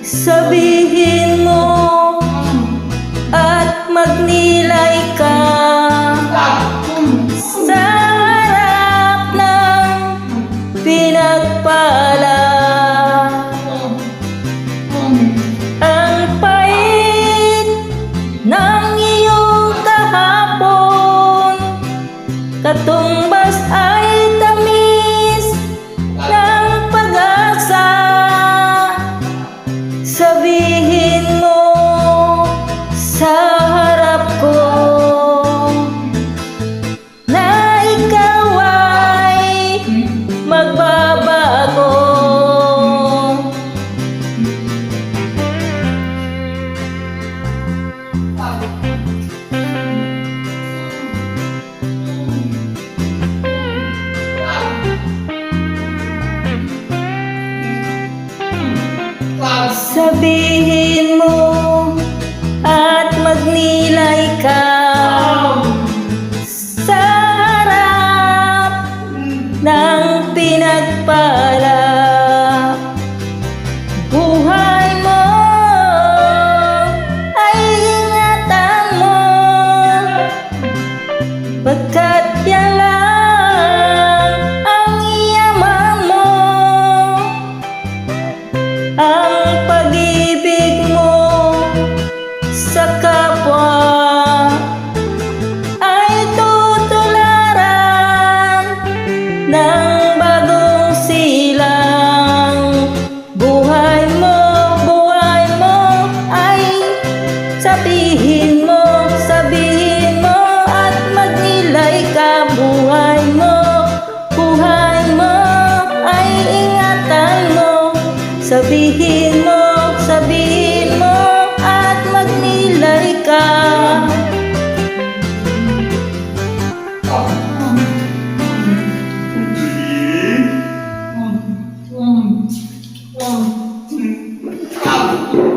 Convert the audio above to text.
Sabihin mo at magnilay ka sa harap ng pinagpala. Ang pait ng iyong kahapon, katumbas ay tamis ng pag-asa. Sabihin mo sa harap ko na ikaw ay magbabago. Sabihin mo at magnilay ka sa harap ng pinagpala. Buhay mo ay ingatan mo, pagkat yan lang ang yaman mo. Ang pag-ibig mo sa kapwa ay tutularan ng bagong silang. Buhay mo ay sabihin mo at magnilay ka. Buhay mo ay ingatan mo, sabihin